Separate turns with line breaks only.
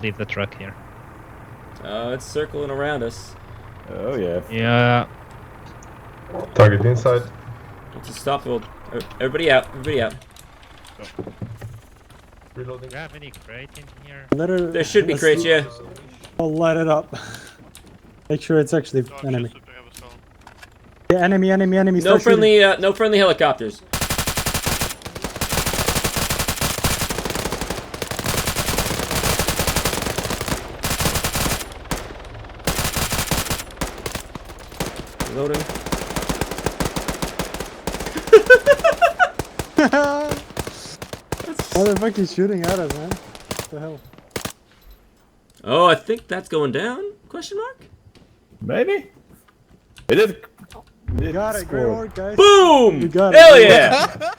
Leave the truck here.
Oh, it's circling around us.
Oh yeah.
Yeah.
Target inside.
Once it stops, we'll... Everybody out. Everybody out.
Reloading.
Do you have any crate in here?
There should be crates, yeah.
I'll light it up. Make sure it's actually enemy. Yeah, enemy.
No
Start
friendly, no friendly helicopters. Loading.
Motherfucker's shooting at us, man. What the hell?
Oh, I think that's going down? Question mark?
Maybe. It is.
You got it. Great work, guys.
Boom!
You got it.
Hell yeah!